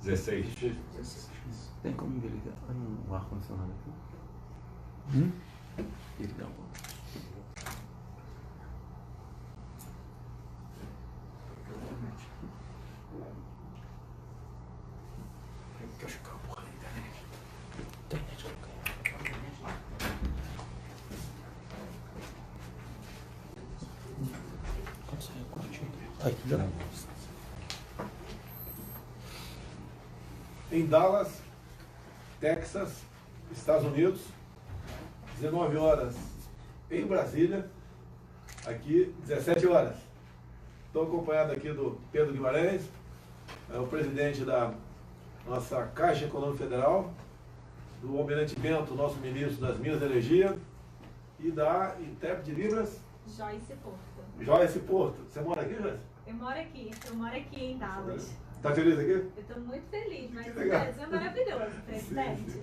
16. Tem como me ligar o ar-condicionado aqui? Ele dá um... Em Dallas, Texas, Estados Unidos, 19 horas em Brasília, aqui 17 horas. Estou acompanhado aqui do Pedro Guimarães, é o presidente da nossa Caixa Econômica Federal, do Almirante Bento, nosso ministro das Minas e Energia, e da intérprete de Libras, Joyce Porto. Joyce Porto. Você mora aqui, Joyce? Eu moro aqui em Dallas. Está feliz aqui? Eu estou muito feliz, mas o legal. Brasil é maravilhoso, presidente.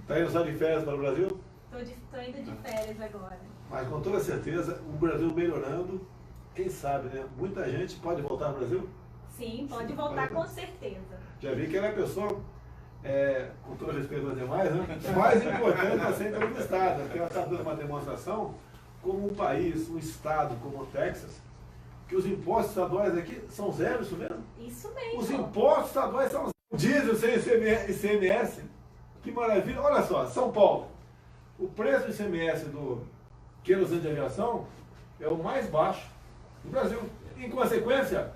Está indo só de férias para o Brasil? Estou indo de férias agora. Mas com toda certeza, o Brasil melhorando, quem sabe, né? Muita gente pode voltar ao Brasil? Sim, pode voltar com certeza. Já vi que ela é a pessoa, com todo respeito aos demais, né? Mais importante para ser entrevistada, porque ela está dando uma demonstração como um país, um estado como o Texas, que os impostos estaduais aqui são zero, isso mesmo? Isso mesmo. Os impostos estaduais são zero. Diesel sem ICMS, que maravilha. Olha só, São Paulo, o preço do ICMS do querosene de aviação é o mais baixo do Brasil. Em consequência,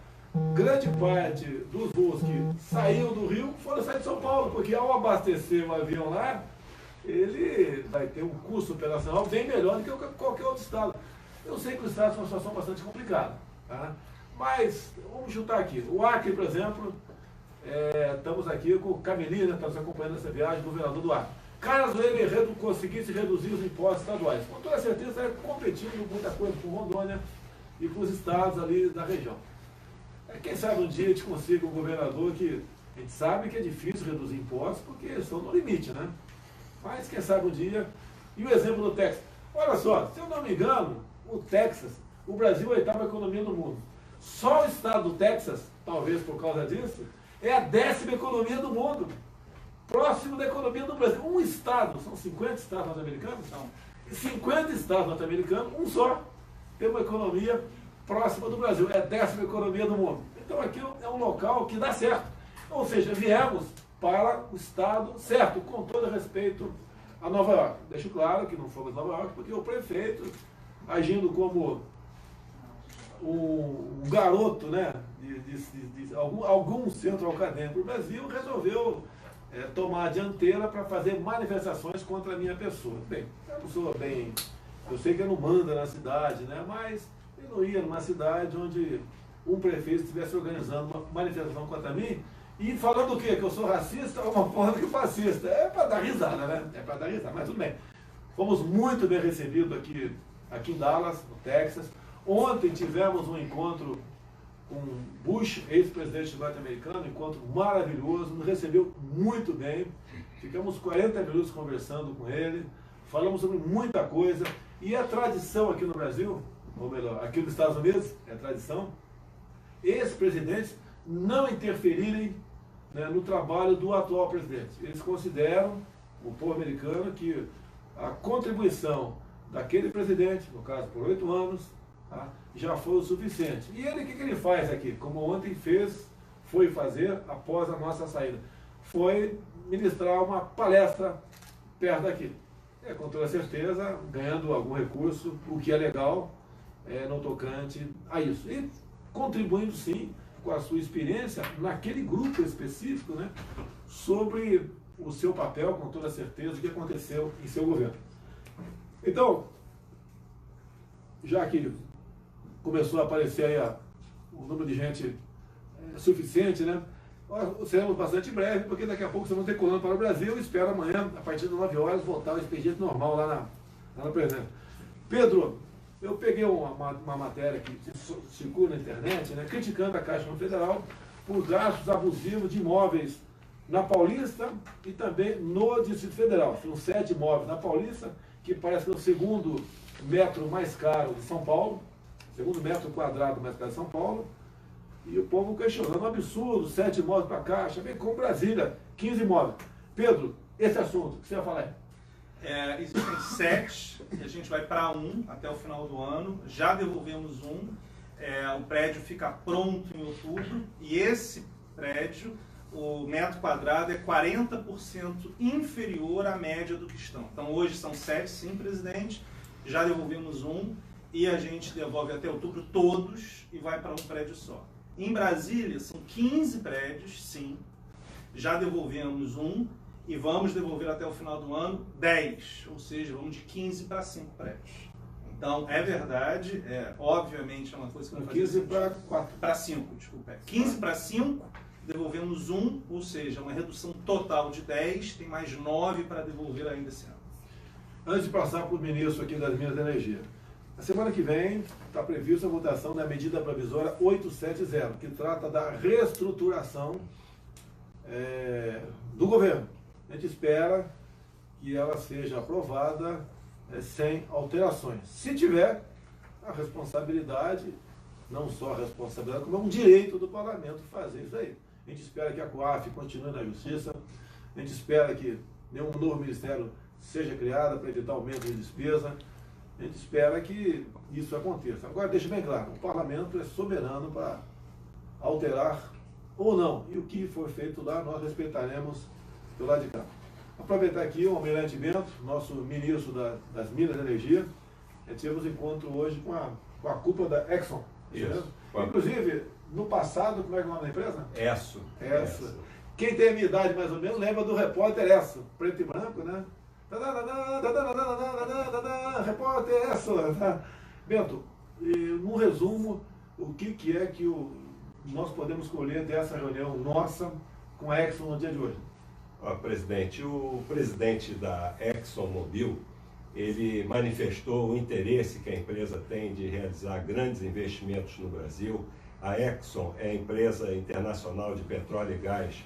grande parte dos voos que saíam do Rio foram sair de São Paulo, porque ao abastecer o avião lá, ele vai ter um custo operacional bem melhor do que qualquer outro estado. Eu sei que o estado é uma situação bastante complicada, tá? Mas vamos chutar aqui. O Acre, por exemplo, estamos aqui com o Cameli, né, estamos acompanhando essa viagem do governador do Acre. Caso ele conseguisse reduzir os impostos estaduais, com toda certeza estaria competindo muita coisa com Rondônia e com os estados ali da região. Quem sabe um dia a gente consiga um governador que a gente sabe que é difícil reduzir impostos porque estão no limite, né? Mas quem sabe um dia. E o exemplo do Texas. Olha só, se eu não me engano, o Texas, o Brasil é a oitava economia do mundo. Só o estado do Texas, talvez por causa disso, é a 10ª economia do mundo. Próximo da economia do Brasil. Um estado, são 50 estados norte-americanos? São. 50 estados norte-americanos, um só, tem uma economia próxima do Brasil. É a 10ª economia do mundo. Então aqui é um local que dá certo. Ou seja, viemos para o estado certo, com todo respeito a Nova York. Deixo claro que não fomos a Nova York, porque o prefeito, agindo como um garoto, né, de algum centro acadêmico do Brasil, resolveu tomar a dianteira para fazer manifestações contra a minha pessoa. Bem, eu sei que ele não manda na cidade, né, mas ele não ia numa cidade onde um prefeito estivesse organizando uma manifestação contra mim e falando o quê? Que eu sou racista ou uma porra que fascista. É para dar risada, né? É para dar risada, mas tudo bem. Fomos muito bem recebidos aqui em Dallas, no Texas. Ontem tivemos um encontro com Bush, ex-presidente norte-americano, um encontro maravilhoso, nos recebeu muito bem. Ficamos 40 minutos conversando com ele, falamos sobre muita coisa. E é tradição aqui no Brasil, ou melhor, aqui nos Estados Unidos, é tradição, ex-presidentes não interferirem, né, no trabalho do atual presidente. Eles consideram, o povo americano, que a contribuição daquele presidente, no caso por 8 anos, tá, já foi o suficiente. E ele, o que ele faz aqui? Como ontem foi fazer após a nossa saída? Foi ministrar uma palestra perto daqui. Com toda certeza, ganhando algum recurso, o que é legal, no tocante a isso. E contribuindo, sim, com a sua experiência naquele grupo específico, né, sobre o seu papel, com toda certeza, o que aconteceu em seu governo. Então, já que começou a aparecer aí o número de gente suficiente, né, nós seremos bastante breve, porque daqui a pouco estamos decolando para o Brasil e espero amanhã, a partir das 9 horas, voltar ao expediente normal lá na presidência. Pedro, eu peguei uma matéria que circula na internet, né, criticando a Caixa Econômica Federal por gastos abusivos de imóveis na Paulista e também no Distrito Federal. São 7 imóveis na Paulista, que parece que é o segundo metro mais caro de São Paulo, segundo metro quadrado mais caro de São Paulo, E o povo questionando, um absurdo, 7 imóveis para a Caixa, vem com Brasília, 15 imóveis. Pedro, esse assunto, o que você vai falar aí? Existem 7, e a gente vai para 1 até o final do ano. Já devolvemos 1. O prédio fica pronto em outubro. E esse prédio, o metro quadrado é 40% inferior à média do que estão. Então hoje são 7, sim, presidente. Já devolvemos 1 e a gente devolve até outubro todos e vai para um prédio só. Em Brasília são 15 prédios, sim. Já devolvemos 1 e vamos devolver até o final do ano 10, ou seja, vamos de 15 para 5 prédios. Então, é verdade, obviamente é uma coisa que não faz 15 para 4. Para 5, desculpa. 15 para 5, devolvemos 1, ou seja, uma redução total de 10, tem mais 9 para devolver ainda esse ano. Antes de passar para o ministro aqui das Minas e Energia, a semana que vem está prevista a votação da medida provisória 870, que trata da reestruturação do governo. A gente espera que ela seja aprovada sem alterações. Se tiver, a responsabilidade, não só a responsabilidade, como é um direito do parlamento fazer isso aí. A gente espera que a COAF continue na justiça, a gente espera que nenhum novo ministério seja criado para evitar aumento de despesa, a gente espera que isso aconteça. Agora, deixa bem claro, o parlamento é soberano para alterar ou não, e o que for feito lá, nós respeitaremos do lado de cá. Aproveitar aqui o Almirante Bento, nosso ministro das Minas e Energia. Tivemos encontro hoje com a cúpula da Exxon. Isso. Inclusive, no passado, como é que é o nome da empresa? Esso. Quem tem a minha idade mais ou menos lembra do repórter Esso, preto e branco, né? Repórter Esso. Bento, num resumo, o que é que nós podemos colher dessa reunião nossa com a Exxon no dia de hoje? Presidente, o presidente da ExxonMobil, ele manifestou o interesse que a empresa tem de realizar grandes investimentos no Brasil. A Exxon é a empresa internacional de petróleo e gás,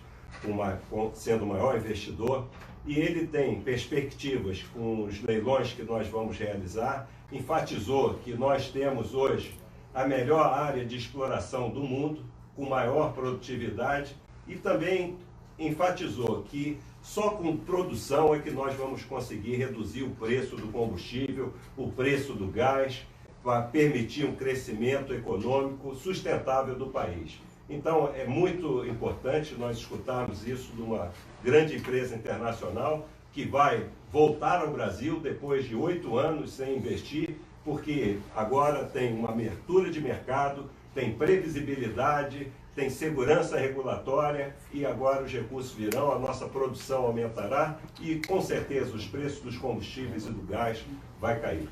sendo o maior investidor, e ele tem perspectivas com os leilões que nós vamos realizar. Enfatizou que nós temos hoje a melhor área de exploração do mundo, com maior produtividade, e também enfatizou que só com produção é que nós vamos conseguir reduzir o preço do combustível, o preço do gás, para permitir um crescimento econômico sustentável do país. Então, é muito importante nós escutarmos isso de uma grande empresa internacional que vai voltar ao Brasil depois de 8 anos sem investir, porque agora tem uma abertura de mercado, tem previsibilidade, tem segurança regulatória e agora os recursos virão, a nossa produção aumentará e com certeza os preços dos combustíveis e do gás vai cair.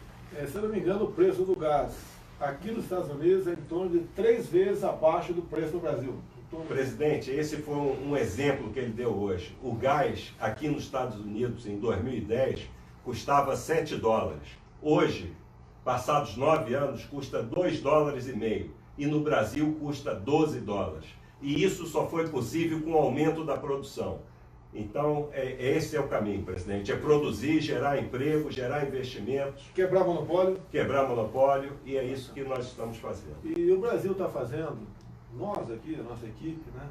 Se eu não me engano, o preço do gás aqui nos Estados Unidos é em torno de 3 vezes abaixo do preço no Brasil. Presidente, esse foi um exemplo que ele deu hoje. O gás aqui nos Estados Unidos em 2010 custava $7. Hoje, passados 9 anos, custa $2,5. E no Brasil custa $12. E isso só foi possível com o aumento da produção. Então, esse é o caminho, presidente. É produzir, gerar emprego, gerar investimentos. Quebrar monopólio. Quebrar monopólio, e é isso que nós estamos fazendo. E o Brasil está fazendo, nós aqui, a nossa equipe, né,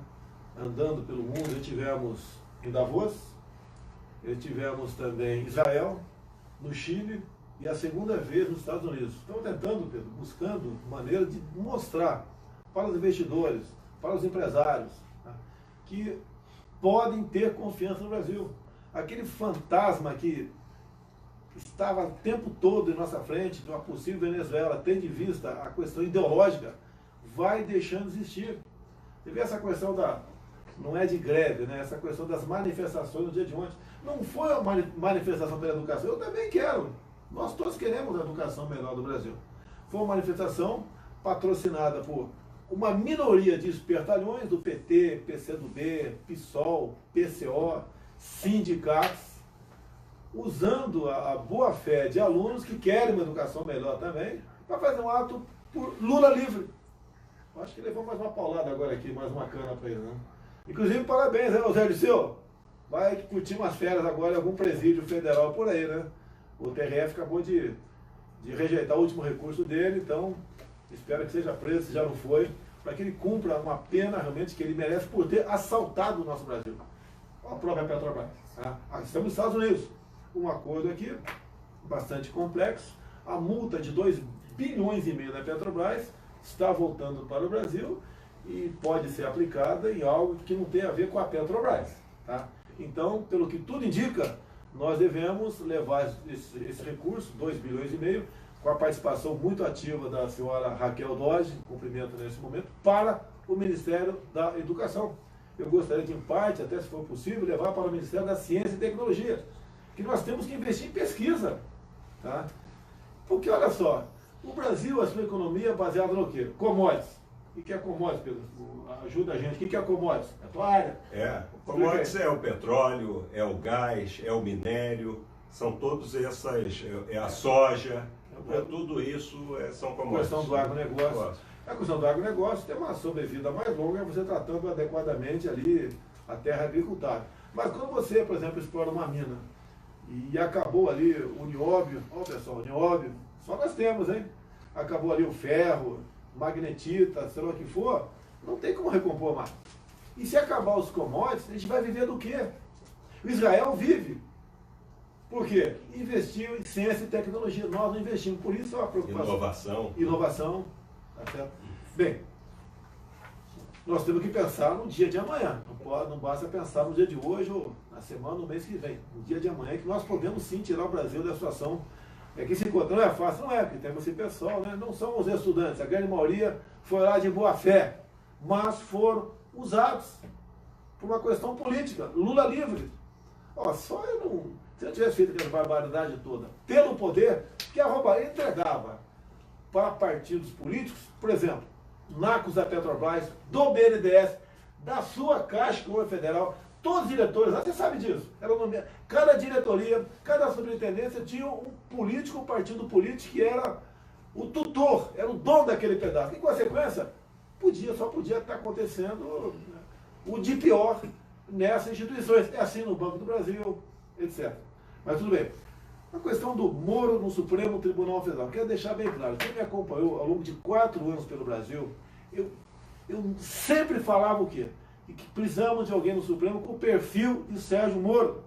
andando pelo mundo, estivemos em Davos, estivemos também em Israel, no Chile, e a segunda vez nos Estados Unidos. Estamos tentando, Pedro, buscando maneira de mostrar para os investidores, para os empresários, tá, que podem ter confiança no Brasil. Aquele fantasma que estava o tempo todo em nossa frente, de uma possível Venezuela, tendo em vista a questão ideológica, vai deixando de existir. Você vê essa questão não é de greve, né? Essa questão das manifestações no dia de ontem. Não foi uma manifestação pela educação, eu também quero. Nós todos queremos a educação melhor do Brasil. Foi uma manifestação patrocinada por uma minoria de espertalhões do PT, PCdoB, PSOL, PCO, sindicatos, usando a boa-fé de alunos que querem uma educação melhor também, para fazer um ato por Lula livre. Eu acho que levou mais uma paulada agora aqui, mais uma cana para ele, né? Inclusive, parabéns, né, Zé Liceu? Vai curtir umas férias agora em algum presídio federal por aí, né? O TRF acabou de rejeitar o último recurso dele, então espero que seja preso, se já não foi. para que ele cumpra uma pena realmente que ele merece por ter assaltado o nosso Brasil. A própria Petrobras. Tá? Estamos nos Estados Unidos. Um acordo aqui, bastante complexo. A multa de 2,5 bilhões da Petrobras está voltando para o Brasil e pode ser aplicada em algo que não tem a ver com a Petrobras. Tá? Então, pelo que tudo indica, nós devemos levar esse recurso, 2,5 bilhões, com a participação muito ativa da senhora Raquel Dodge, cumprimento nesse momento, para o Ministério da Educação. Eu gostaria de, em parte, até se for possível, levar para o Ministério da Ciência e Tecnologia, que nós temos que investir em pesquisa. Tá? Porque, olha só, o Brasil, a sua economia é baseada no quê? Commodities. O que é commodities, Pedro? Ajuda a gente. O que é commodities? É a tua área? O commodities é o petróleo, é o gás, é o minério, são todos essas, é a soja, tudo isso são commodities. A questão do agronegócio. A questão do agronegócio tem uma sobrevida mais longa, você tratando adequadamente ali a terra agricultável. Mas quando você, por exemplo, explora uma mina e acabou ali o nióbio, olha pessoal, o nióbio, só nós temos, hein? Acabou ali o ferro, magnetita, sei lá o que for, não tem como recompor mais. E se acabar os commodities, a gente vai viver do quê? O Israel vive. Por quê? Investiu em ciência e tecnologia. Nós não investimos. Por isso é uma preocupação. Inovação. Tá certo? Bem, nós temos que pensar no dia de amanhã. Não basta pensar no dia de hoje ou na semana, no mês que vem. No dia de amanhã é que nós podemos sim tirar o Brasil da situação. É que se encontra, não é fácil, não é, porque temos esse pessoal, né? Não são os estudantes, a grande maioria foi lá de boa fé, mas foram usados por uma questão política. Lula livre. Ó, só eu não. Se eu tivesse feito aquela barbaridade toda, pelo poder, que a roubaria entregava para partidos políticos, por exemplo, NACOS da Petrobras, do BNDES, da sua Caixa Econômica Federal, todos os diretores, você sabe disso, cada diretoria, cada superintendência tinha um político, um partido político que era o tutor, era o dono daquele pedaço. Em consequência, só podia estar acontecendo o de pior nessas instituições. É assim no Banco do Brasil, etc. Mas tudo bem. A questão do Moro no Supremo Tribunal Federal. Quero deixar bem claro, quem me acompanhou ao longo de 4 anos pelo Brasil, eu sempre falava o quê? E que precisamos de alguém no Supremo com o perfil de Sérgio Moro.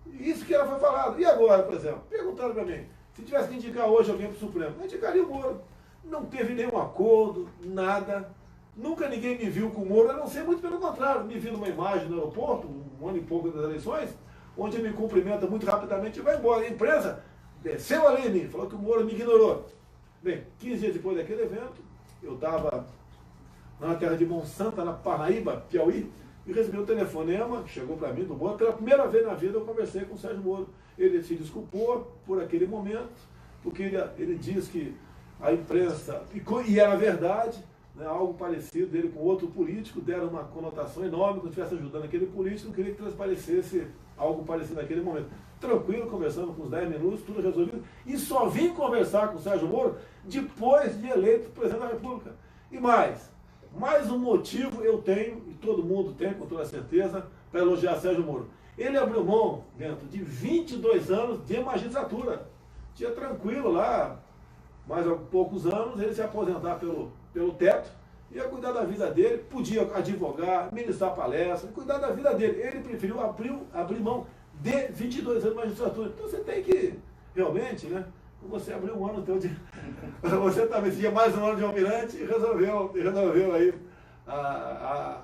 Isso que ela foi falado. E agora, por exemplo? Perguntaram para mim, se tivesse que indicar hoje alguém para o Supremo, eu indicaria o Moro. Não teve nenhum acordo, nada. Nunca ninguém me viu com o Moro, a não ser muito pelo contrário. Me viu numa imagem no aeroporto, 1 ano e pouco das eleições, onde ele me cumprimenta muito rapidamente e vai embora. A imprensa desceu ali em mim, falou que o Moro me ignorou. Bem, 15 dias depois daquele evento, eu estava na terra de Monsanto, na Paraíba, Piauí, e recebi um telefonema, que chegou para mim do Moro. Pela primeira vez na vida eu conversei com o Sérgio Moro. Ele se desculpou por aquele momento, porque ele diz que a imprensa, e era verdade, né, algo parecido dele com outro político, deram uma conotação enorme, quando estivesse ajudando aquele político, não queria que transparecesse algo parecido naquele momento. Tranquilo, conversando com uns 10 minutos, tudo resolvido, e só vim conversar com o Sérgio Moro depois de eleito presidente da República. E mais um motivo eu tenho, e todo mundo tem, com toda certeza, para elogiar Sérgio Moro. Ele abriu mão, dentro de 22 anos de magistratura. Tinha tranquilo lá, mais há poucos anos, ele se aposentar pelo teto, ia cuidar da vida dele, podia advogar, ministrar palestra, cuidar da vida dele. Ele preferiu abrir mão de 22 anos de magistratura. Então você tem que, realmente, né? Você abriu um ano teu de... Você talvez tinha mais um ano de almirante e resolveu aí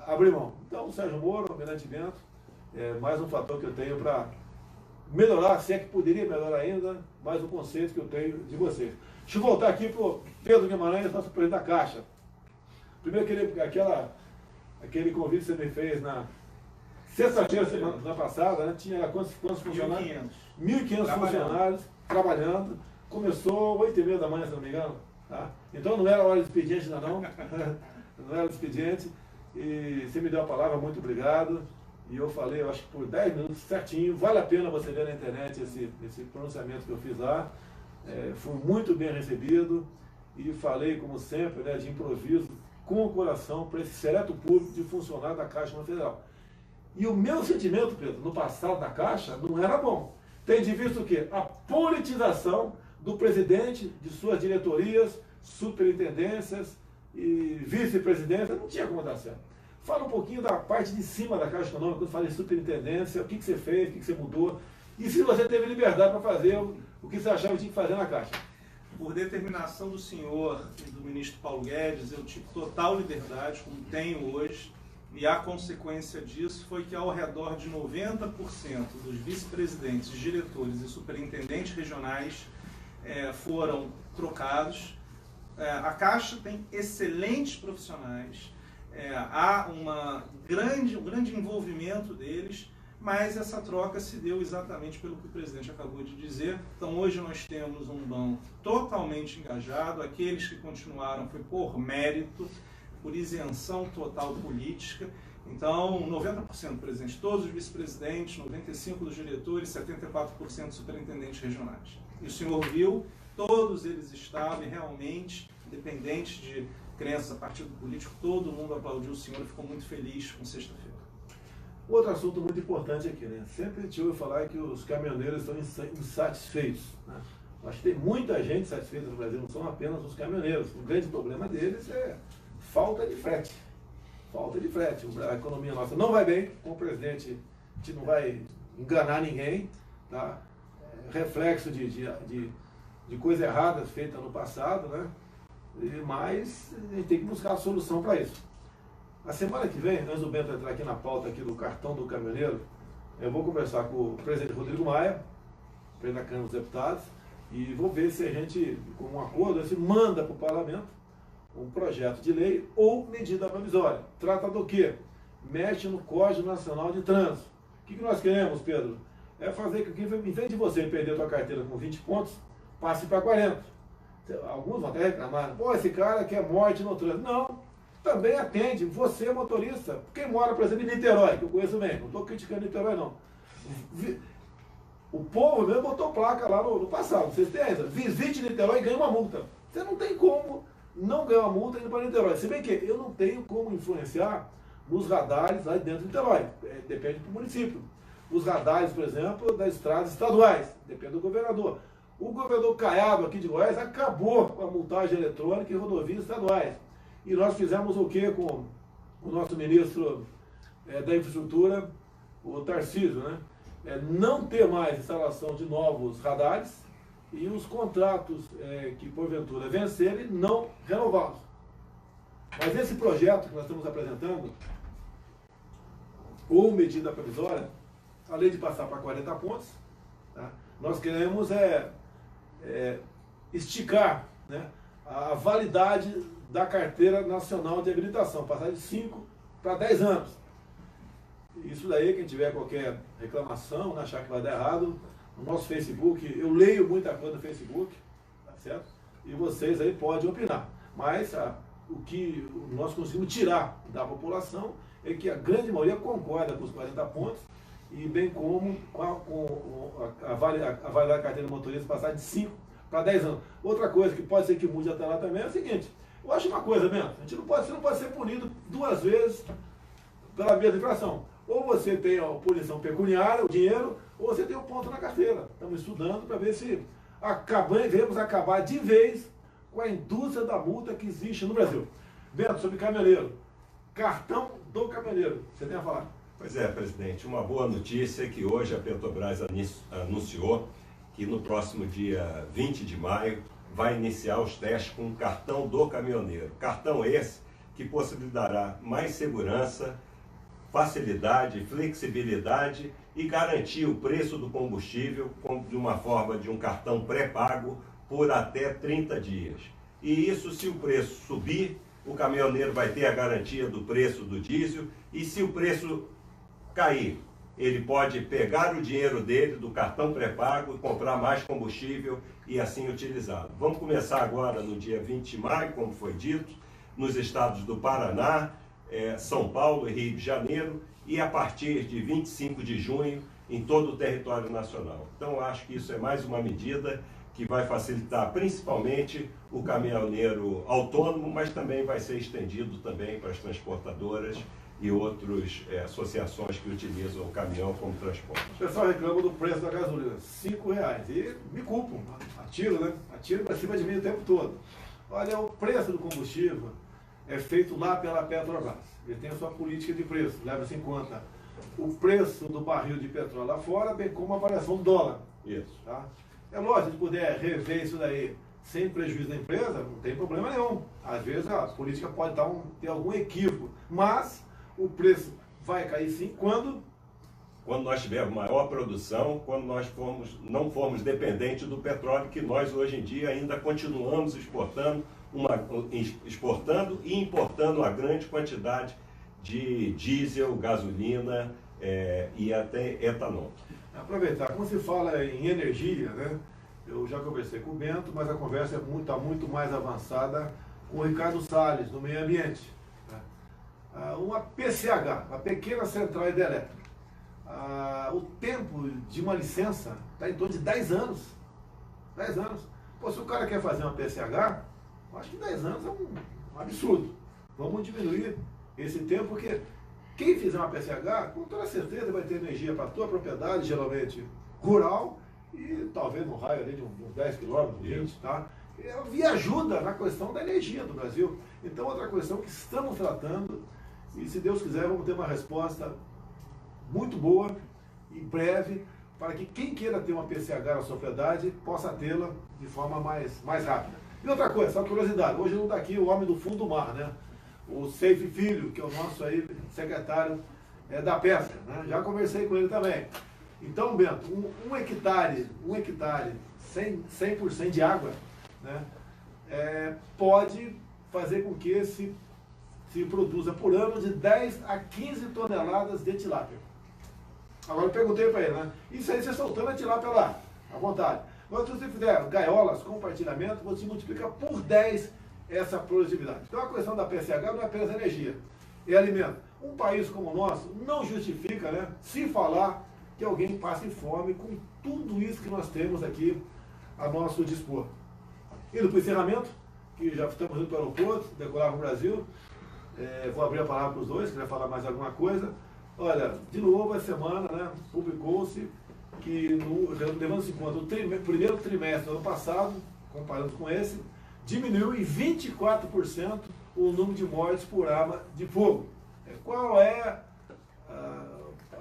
abrir mão. Então, o Sérgio Moro, Almirante Bento, é mais um fator que eu tenho para melhorar, se é que poderia melhorar ainda, mais um conceito que eu tenho de vocês. Deixa eu voltar aqui para o Pedro Guimarães, nosso presidente da Caixa. Primeiro, aquele convite que você me fez na sexta-feira, semana passada, né? Tinha quantos funcionários? 1.500 funcionários trabalhando. Começou 8h30 da manhã, se não me engano. Tá? Então não era hora de expediente ainda não. Não era hora de expediente. E você me deu a palavra, muito obrigado. E eu falei, eu acho que por 10 minutos certinho, vale a pena você ver na internet esse pronunciamento que eu fiz lá. Fui muito bem recebido e falei, como sempre, né, de improviso, com o coração, para esse seleto público de funcionário da Caixa Federal. E o meu sentimento, Pedro, no passado da Caixa, não era bom. Tem de vista o quê? A politização do presidente, de suas diretorias, superintendências e vice-presidência, não tinha como dar certo. Fala um pouquinho da parte de cima da Caixa Econômica, quando fala em superintendência, o que você fez, o que você mudou, e se você teve liberdade para fazer o que você achava que tinha que fazer na Caixa. Por determinação do senhor e do ministro Paulo Guedes, eu tive total liberdade, como tenho hoje, e a consequência disso foi que ao redor de 90% dos vice-presidentes, diretores e superintendentes regionais foram trocados. A Caixa tem excelentes profissionais, há um grande envolvimento deles, mas essa troca se deu exatamente pelo que o presidente acabou de dizer. Então hoje nós temos um banco totalmente engajado, aqueles que continuaram foi por mérito, por isenção total política. Então 90% presidente, todos os vice-presidentes, 95% dos diretores, 74% dos superintendentes regionais. E o senhor viu, todos eles estavam realmente, independente de crença, partido político, todo mundo aplaudiu o senhor e ficou muito feliz com sexta-feira. Outro assunto muito importante aqui, né? Sempre a gente ouve falar que os caminhoneiros estão insatisfeitos, né? Acho que tem muita gente satisfeita no Brasil, não são apenas os caminhoneiros. O grande problema deles é falta de frete. Falta de frete. A economia nossa não vai bem, com o presidente a gente não vai enganar ninguém, tá? Reflexo de coisas erradas feitas no passado, né? Mas a gente tem que buscar a solução para isso. A semana que vem, antes do Bento entrar aqui na pauta aqui do cartão do caminhoneiro, eu vou conversar com o presidente Rodrigo Maia, presidente da Câmara dos Deputados, e vou ver se a gente, com um acordo, se manda para o parlamento um projeto de lei ou medida provisória. Trata do quê? Mexe no Código Nacional de Trânsito. O que nós queremos, Pedro? É fazer com que, em vez de você perder a tua carteira com 20 pontos, passe para 40. Alguns vão até reclamar, pô, esse cara quer morte no trânsito. Não. Também atende, você motorista, quem mora, por exemplo, em Niterói, que eu conheço bem, não estou criticando Niterói não. O povo mesmo botou placa lá no passado, vocês têm ainda, visite Niterói e ganha uma multa. Você não tem como não ganhar uma multa indo para Niterói. Se bem que eu não tenho como influenciar nos radares lá dentro de Niterói, depende do município. Os radares, por exemplo, das estradas estaduais, depende do governador. O governador Caiado aqui de Goiás acabou com a multagem eletrônica em rodovias estaduais. E nós fizemos o que com o nosso ministro da Infraestrutura, o Tarcísio, né? Não ter mais instalação de novos radares e os contratos que porventura vencerem não renová-los. Mas esse projeto que nós estamos apresentando, ou medida provisória, além de passar para 40 pontos, tá? Nós queremos esticar, né, a validade da Carteira Nacional de Habilitação, passar de 5 para 10 anos. Isso daí, quem tiver qualquer reclamação, achar que vai dar errado, no nosso Facebook, eu leio muita coisa no Facebook, tá certo? E vocês aí podem opinar. Mas o que nós conseguimos tirar da população é que a grande maioria concorda com os 40 pontos, e bem como a validade da carteira de motorista passar de 5 para 10 anos. Outra coisa que pode ser que mude até lá também é o seguinte: eu acho uma coisa mesmo, você não pode ser punido 2 vezes pela mesma infração. Ou você tem a punição pecuniária, o dinheiro, ou você tem o ponto na carteira. Estamos estudando para ver se devemos acabar de vez com a indústria da multa que existe no Brasil. Bento, sobre caminhoneiro. Cartão do caminhoneiro. Você tem a falar? Pois é, presidente. Uma boa notícia é que hoje a Petrobras anunciou que no próximo dia 20 de maio vai iniciar os testes com o cartão do caminhoneiro. Cartão esse que possibilitará mais segurança, facilidade, flexibilidade e garantir o preço do combustível de uma forma de um cartão pré-pago por até 30 dias. E isso, se o preço subir, o caminhoneiro vai ter a garantia do preço do diesel, e se o preço cair, ele pode pegar o dinheiro dele do cartão pré-pago, comprar mais combustível e assim utilizá-lo. Vamos começar agora no dia 20 de maio, como foi dito, nos estados do Paraná, São Paulo e Rio de Janeiro, e a partir de 25 de junho em todo o território nacional. Então, acho que isso é mais uma medida que vai facilitar principalmente o caminhoneiro autônomo, mas também vai ser estendido também para as transportadoras e outras associações que utilizam o caminhão como transporte. O pessoal reclama do preço da gasolina, R$5. E me culpam, atiro, né? Atiro para cima de mim o tempo todo. Olha, o preço do combustível é feito lá pela Petrobras. Ele tem a sua política de preço, leva-se em conta o preço do barril de petróleo lá fora, bem como a variação do dólar. Isso. Tá? É lógico, se puder rever isso daí sem prejuízo da empresa, não tem problema nenhum. Às vezes a política pode ter algum equívoco, mas o preço vai cair sim quando nós tivermos maior produção, quando nós não formos dependentes do petróleo, que nós hoje em dia ainda continuamos exportando e importando uma grande quantidade de diesel, gasolina e até etanol. Aproveitar, como se fala em energia, né? Eu já conversei com o Bento, mas a conversa está muito mais avançada com o Ricardo Salles, do meio ambiente. Né? Uma PCH, uma pequena central hidrelétrica. O tempo de uma licença está em torno de 10 anos. 10 anos. Pô, se o cara quer fazer uma PCH, eu acho que 10 anos é um absurdo. Vamos diminuir esse tempo, porque quem fizer uma PCH, com toda certeza vai ter energia para a tua propriedade, geralmente rural, e talvez no raio ali de uns 10 quilômetros, 20, tá? E ajuda na questão da energia do Brasil. Então, outra questão que estamos tratando, e se Deus quiser, vamos ter uma resposta muito boa e breve, para que quem queira ter uma PCH na sua propriedade possa tê-la de forma mais rápida. E outra coisa, só curiosidade, hoje não está aqui o homem do fundo do mar, né? O Seife Filho, que é o nosso aí secretário da pesca, né? Já conversei com ele também. Então, Bento, um hectare 100% de água, né, pode fazer com que se produza por ano de 10 a 15 toneladas de tilápia. Agora eu perguntei para ele, né? Isso aí você soltando a tilápia lá, à vontade. Agora, se você fizer gaiolas, compartilhamento, você multiplica por 10 essa produtividade. Então a questão da PCH não é apenas energia, é alimento. Um país como o nosso não justifica, né, se falar que alguém passe fome com tudo isso que nós temos aqui a nosso dispor. Indo para o encerramento, que já estamos indo para o aeroporto, decolar para o Brasil. Vou abrir a palavra para os dois, queria falar mais alguma coisa. Olha, de novo, essa semana, né, publicou-se que, levando-se em conta o primeiro trimestre do ano passado, comparando com esse, diminuiu em 24% o número de mortes por arma de fogo. Qual é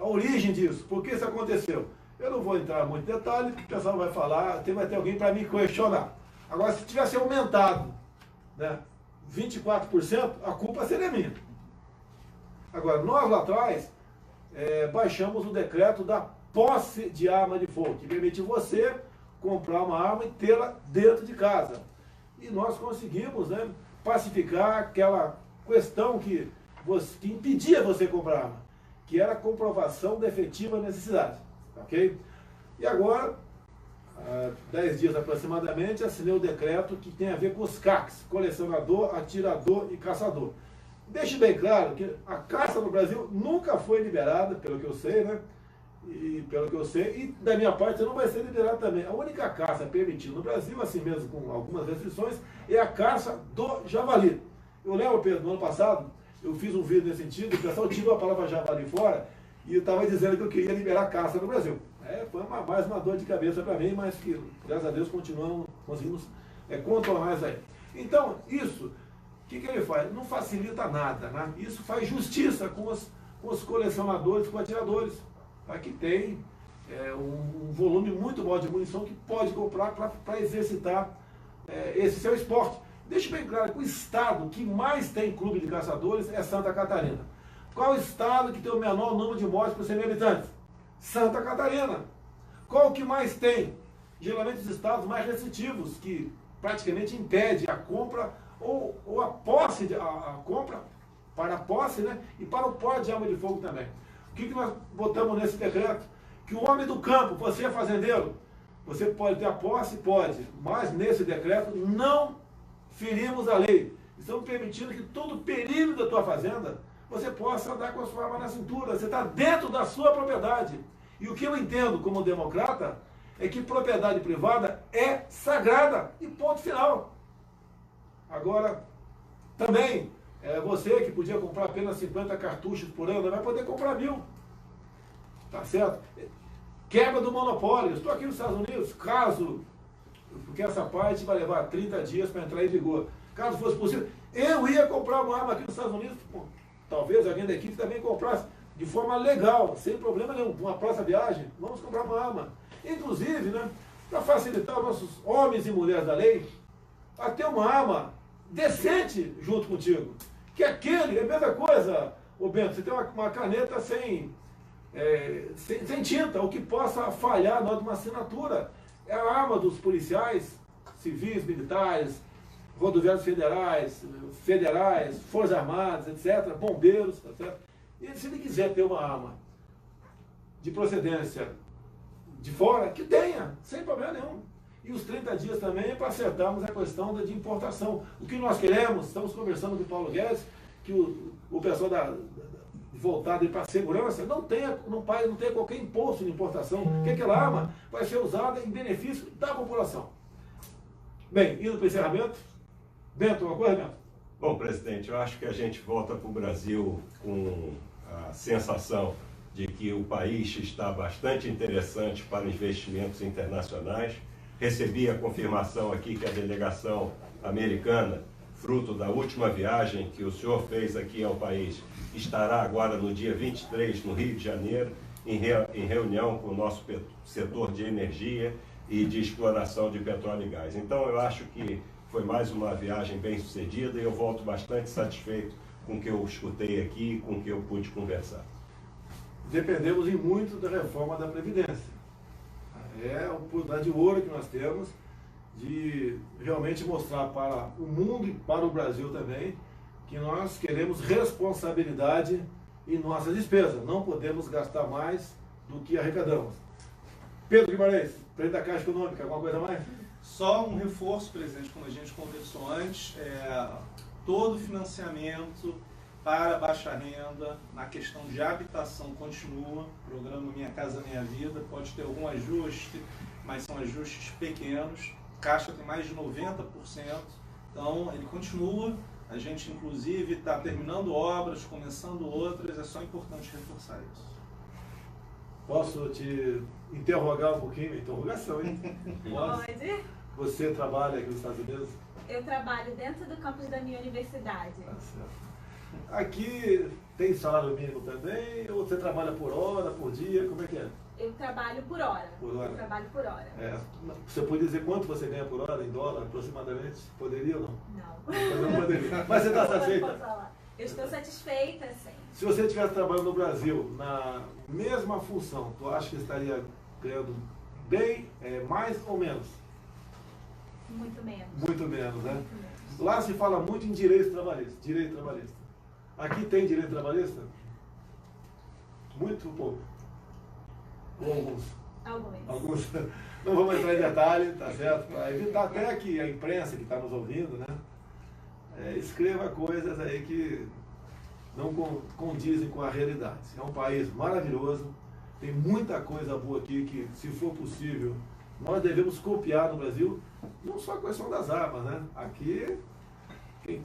a origem disso? Por que isso aconteceu? Eu não vou entrar muito em detalhe, porque o pessoal vai falar, vai ter alguém para me questionar. Agora, se tivesse aumentado, né, 24%, a culpa seria minha. Agora, nós lá atrás, baixamos o decreto da posse de arma de fogo, que permite você comprar uma arma e tê-la dentro de casa. E nós conseguimos, né, pacificar aquela questão que impedia você comprar arma, que era a comprovação da efetiva necessidade. Ok? E agora, há 10 dias aproximadamente, assinei o decreto que tem a ver com os CACs, colecionador, atirador e caçador. Deixe bem claro que a caça no Brasil nunca foi liberada, pelo que eu sei, né? E da minha parte não vai ser liberada também. A única caça permitida no Brasil, assim mesmo com algumas restrições, é a caça do javali. Eu lembro, Pedro, no ano passado, eu fiz um vídeo nesse sentido, o pessoal tirou a palavra javali fora e eu estava dizendo que eu queria liberar a caça no Brasil. Foi mais uma dor de cabeça para mim, mas que, graças a Deus, conseguimos contornar isso aí. Então, isso, o que ele faz? Não facilita nada, né? Isso faz justiça com os colecionadores, com os atiradores, tá? Que tem um volume muito bom de munição que pode comprar para exercitar esse seu esporte. Deixe bem claro que o estado que mais tem clube de caçadores é Santa Catarina. Qual o estado que tem o menor número de mortes por 100 mil habitantes? Santa Catarina. Qual que mais tem? Geralmente os estados mais restritivos, que praticamente impede a compra ou a posse, a compra para a posse, né? E para o porte de arma de fogo também. O que nós botamos nesse decreto? Que o homem do campo, você é fazendeiro, você pode ter a posse? Pode. Mas nesse decreto não ferimos a lei. Estamos permitindo que todo o perímetro da tua fazenda você possa andar com a sua arma na cintura. Você está dentro da sua propriedade. E o que eu entendo como democrata é que propriedade privada é sagrada. E ponto final. Agora, também, você que podia comprar apenas 50 cartuchos por ano, vai poder comprar 1000. Tá certo? Quebra do monopólio. Eu estou aqui nos Estados Unidos, porque essa parte vai levar 30 dias para entrar em vigor. caso fosse possível, eu ia comprar uma arma aqui nos Estados Unidos, pô, talvez alguém da equipe também comprasse de forma legal, sem problema nenhum, uma próxima viagem, vamos comprar uma arma. Inclusive, né, para facilitar os nossos homens e mulheres da lei, a ter uma arma decente junto contigo. Que aquele, é a mesma coisa, ô Bento, você tem uma caneta sem tinta, o que possa falhar na hora de uma assinatura. É a arma dos policiais, civis, militares, rodoviários federais, forças armadas, etc., bombeiros, tá certo? E se ele quiser ter uma arma de procedência de fora, que tenha, sem problema nenhum. E os 30 dias também é para acertarmos a questão de importação. O que nós queremos, estamos conversando com o Paulo Guedes, que o pessoal voltado para a segurança não tenha qualquer imposto de importação, que aquela arma vai ser usada em benefício da população. Bem, indo para o encerramento. Bento, uma coisa, Bento? Bom, presidente, eu acho que a gente volta para o Brasil com a sensação de que o país está bastante interessante para investimentos internacionais. Recebi a confirmação aqui que a delegação americana, fruto da última viagem que o senhor fez aqui ao país, estará agora no dia 23 no Rio de Janeiro, em reunião com o nosso setor de energia e de exploração de petróleo e gás. Então, eu acho que foi mais uma viagem bem sucedida e eu volto bastante satisfeito com o que eu escutei aqui e com o que eu pude conversar. Dependemos em muito da reforma da Previdência. É a oportunidade de ouro que nós temos de realmente mostrar para o mundo e para o Brasil também que nós queremos responsabilidade em nossas despesas. Não podemos gastar mais do que arrecadamos. Pedro Guimarães, presidente da Caixa Econômica, alguma coisa mais? Só um reforço, presidente, como a gente conversou antes, todo financiamento para baixa renda, na questão de habitação continua, o programa Minha Casa Minha Vida, pode ter algum ajuste, mas são ajustes pequenos, Caixa tem mais de 90%, então ele continua, a gente inclusive está terminando obras, começando outras, é só importante reforçar isso. Posso te interrogar um pouquinho? Interrogação, hein? Pode. Você trabalha aqui nos Estados Unidos? Eu trabalho dentro do campus da minha universidade. Tá certo. Aqui tem salário mínimo também? Ou você trabalha por hora, por dia? Como é que é? Eu trabalho por hora. Por hora? Eu trabalho por hora. Você pode dizer quanto você ganha por hora, em dólar, aproximadamente? Poderia ou não? Não. Eu não poderia. Mas você está Não posso satisfeita? falar. Eu estou satisfeita, sim. Se você estivesse trabalhando no Brasil, na mesma função, tu acha que estaria ganhando bem, mais ou menos? Muito menos. Muito menos, né? Muito menos. Lá se fala muito em direito trabalhista. Direito trabalhista. Aqui tem direito trabalhista? Muito pouco. Ou alguns? Alguns. Não vamos entrar em detalhe, tá certo? Para evitar até que a imprensa que está nos ouvindo, né? Escreva coisas aí que não condizem com a realidade. É um país maravilhoso, tem muita coisa boa aqui que, se for possível, nós devemos copiar no Brasil, não só a questão das armas, né? Aqui, quem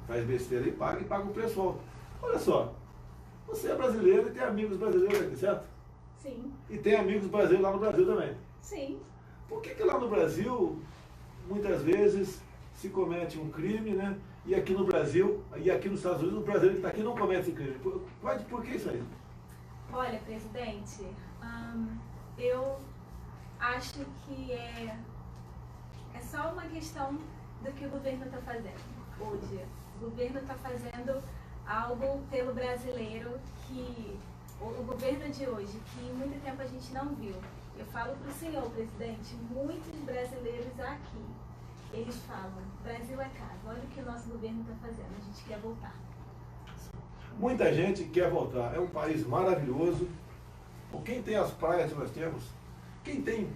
faz besteira e paga o preço alto. Olha só, você é brasileiro e tem amigos brasileiros aqui, certo? Sim. E tem amigos brasileiros lá no Brasil também. Sim. Por que lá no Brasil, muitas vezes, se comete um crime, né? E aqui no Brasil, e aqui nos Estados Unidos, o brasileiro que está aqui não comete esse crime? Por que isso aí? Olha, presidente, eu acho que é só uma questão do que o governo está fazendo hoje. O governo está fazendo algo pelo brasileiro que o governo de hoje, que em muito tempo a gente não viu. Eu falo para o senhor, presidente, muitos brasileiros aqui, eles falam, Brasil é casa, olha o que o nosso governo está fazendo, a gente quer voltar. Muita gente quer voltar, é um país maravilhoso. Quem tem as praias que nós temos, quem tem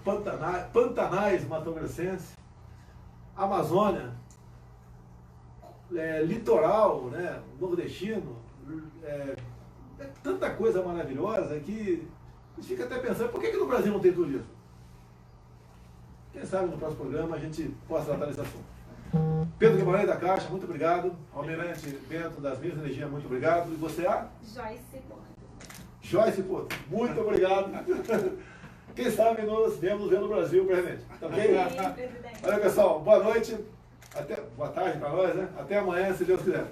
pantanais mato-grossenses, Amazônia, litoral, né, nordestino, tanta coisa maravilhosa que a gente fica até pensando, por que no Brasil não tem turismo? Quem sabe no próximo programa a gente possa tratar desse assunto. Pedro Guimarães da Caixa, muito obrigado. Almirante Bento das Minas Energia, muito obrigado. E você é? Joyce Porto. Joyce Porto, muito obrigado. Quem sabe nos vemos no Brasil brevemente. Tá ok? Sim, presidente. Olha, pessoal, boa noite. Boa tarde para nós, né? Até amanhã, se Deus quiser.